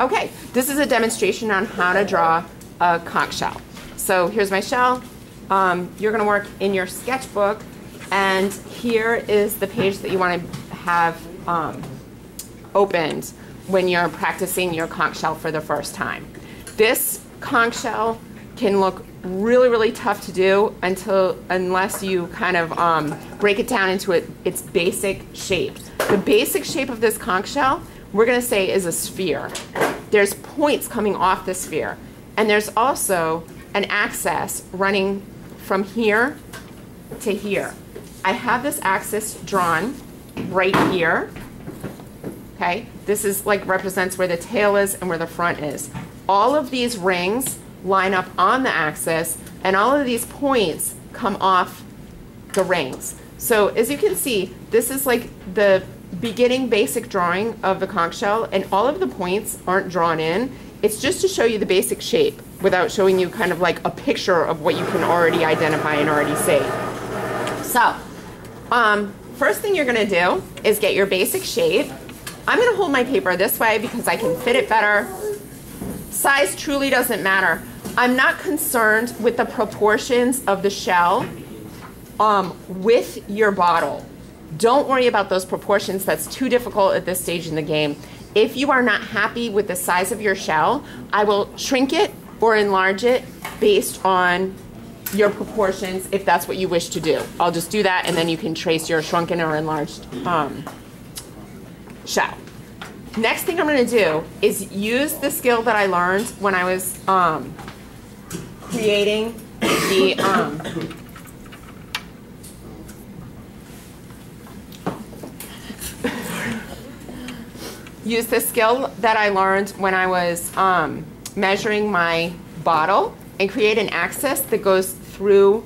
Okay, this is a demonstration on how to draw a conch shell. So here's my shell. You're going to work in your sketchbook, and here is the page that you want to have opened when you're practicing your conch shell for the first time. This conch shell can look really, really tough to do unless you kind of break it down into its basic shape. The basic shape of this conch shell, we're going to say, is a sphere. There's points coming off the sphere, and there's also an axis running from here to here. I have this axis drawn right here. Okay, this is like represents where the tail is and where the front is. All of these rings line up on the axis, and all of these points come off the rings. So as you can see, this is like the beginning basic drawing of the conch shell, and all of the points aren't drawn in. It's just to show you the basic shape without showing you kind of like a picture of what you can already identify and already see. So first thing you're going to do is get your basic shape. I'm going to hold my paper this way because I can fit it better. Size truly doesn't matter. I'm not concerned with the proportions of the shell with your bottle. Don't worry about those proportions. That's too difficult at this stage in the game. If you are not happy with the size of your shell, I will shrink it or enlarge it based on your proportions if that's what you wish to do. I'll just do that, and then you can trace your shrunken or enlarged shell. Next thing I'm going to do is use the skill that I learned when I was creating the use the skill that I learned when I was measuring my bottle and create an axis that goes through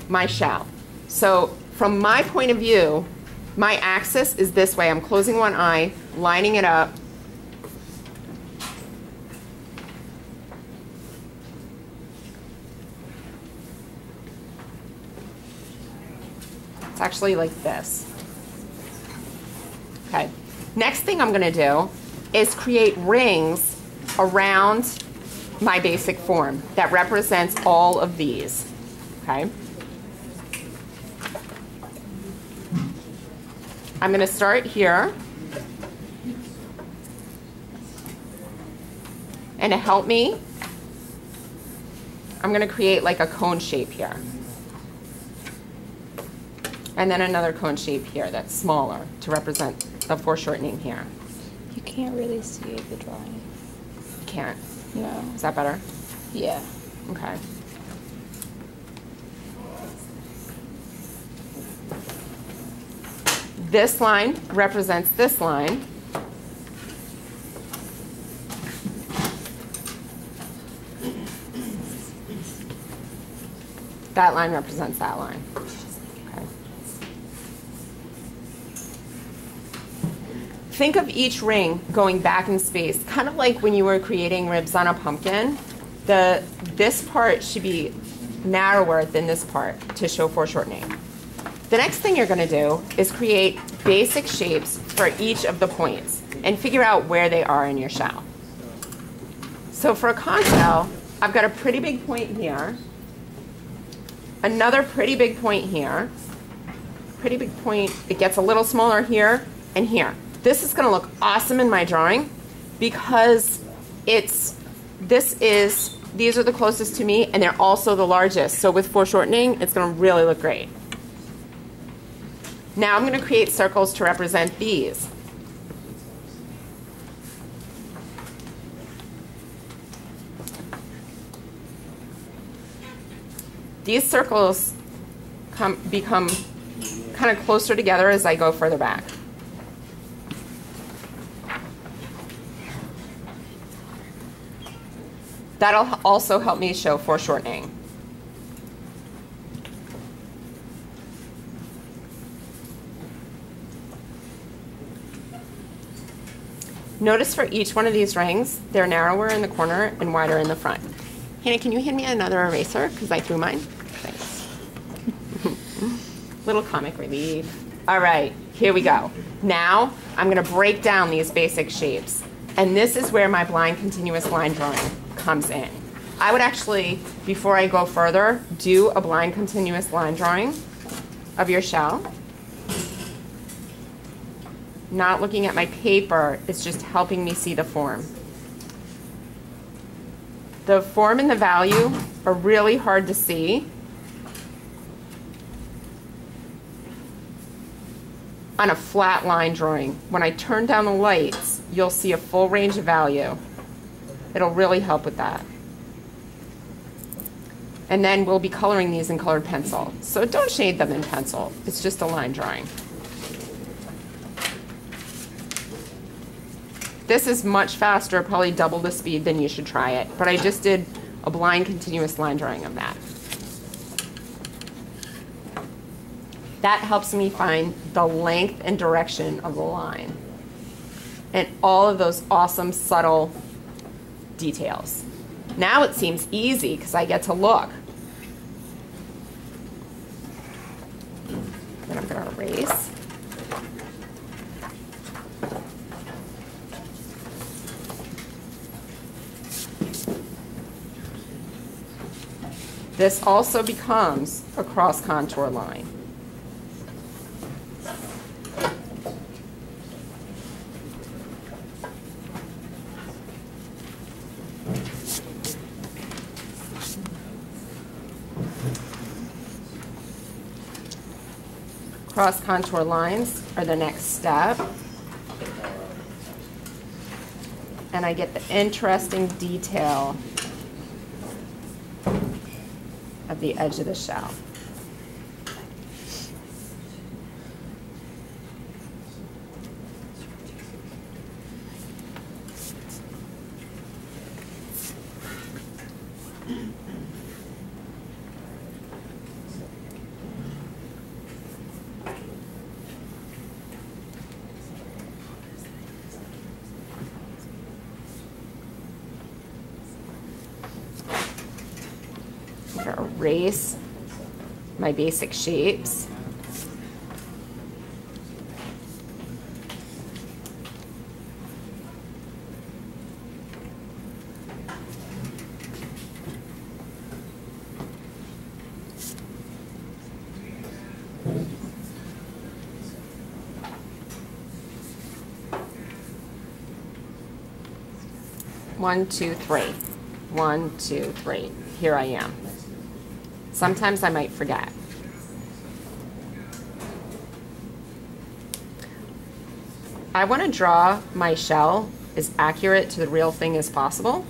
my shell. So from my point of view, my axis is this way. I'm closing one eye, lining it up. It's actually like this. Okay. Next thing I'm going to do is create rings around my basic form that represents all of these. Okay. I'm going to start here. And to help me, I'm going to create like a cone shape here. And then another cone shape here that's smaller to represent the foreshortening here. You can't really see the drawing. You can't? No. Is that better? Yeah. Okay. This line represents this line. That line represents that line. Okay. Think of each ring going back in space, kind of like when you were creating ribs on a pumpkin. This part should be narrower than this part to show foreshortening. The next thing you're going to do is create basic shapes for each of the points and figure out where they are in your shell. So for a conch shell, I've got a pretty big point here, another pretty big point here, pretty big point. It gets a little smaller here and here. This is going to look awesome in my drawing because these are the closest to me, and they're also the largest. So with foreshortening, it's going to really look great. Now I'm going to create circles to represent these. These circles become kind of closer together as I go further back. That'll also help me show foreshortening. Notice for each one of these rings, they're narrower in the corner and wider in the front. Hannah, can you hand me another eraser? Because I threw mine. Thanks. Little comic relief. All right, here we go. Now, I'm going to break down these basic shapes. And this is where my blind continuous line drawing comes in. I would actually, before I go further, do a blind continuous line drawing of your shell. Not looking at my paper, it's just helping me see the form. The form and the value are really hard to see on a flat line drawing. When I turn down the lights, you'll see a full range of value. It'll really help with that. And then we'll be coloring these in colored pencil. So don't shade them in pencil. It's just a line drawing. This is much faster, probably double the speed than you should try it. But I just did a blind continuous line drawing of that. That helps me find the length and direction of the line. And all of those awesome, subtle details. Now it seems easy because I get to look. Then I'm going to erase. This also becomes a cross contour line. Cross contour lines are the next step. And I get the interesting detail of the edge of the shell. Erase my basic shapes. One, two, three. 1, 2, 3. Here I am. Sometimes I might forget. I want to draw my shell as accurate to the real thing as possible,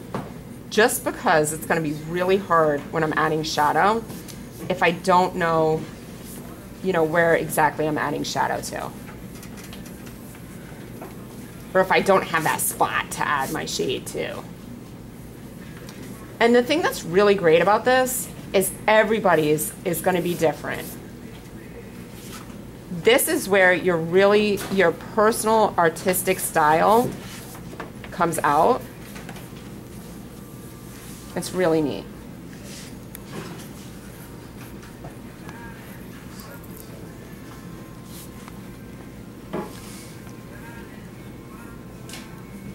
just because it's going to be really hard when I'm adding shadow if I don't know, where exactly I'm adding shadow to. Or if I don't have that spot to add my shade to. And the thing that's really great about this is everybody's is going to be different. This is where your personal artistic style comes out. It's really neat.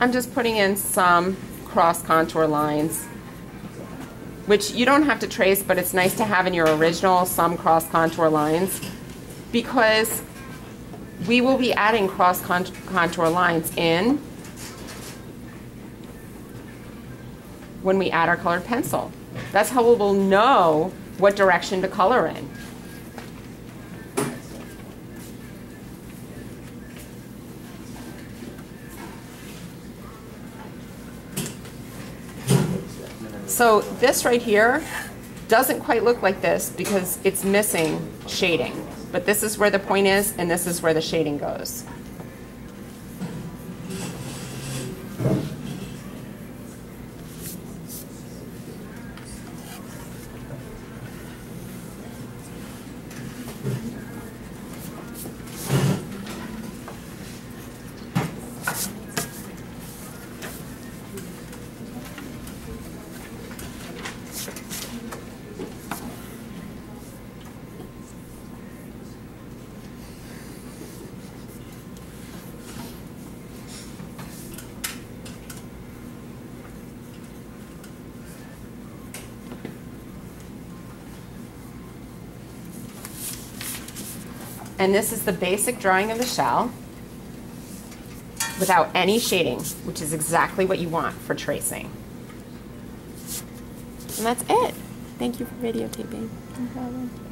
I'm just putting in some cross contour lines, which you don't have to trace, but it's nice to have in your original some cross contour lines, because we will be adding cross contour lines in when we add our colored pencil. That's how we will know what direction to color in. So this right here doesn't quite look like this because it's missing shading. But this is where the point is, and this is where the shading goes. And this is the basic drawing of the shell without any shading, which is exactly what you want for tracing. And that's it. Thank you for videotaping. No problem.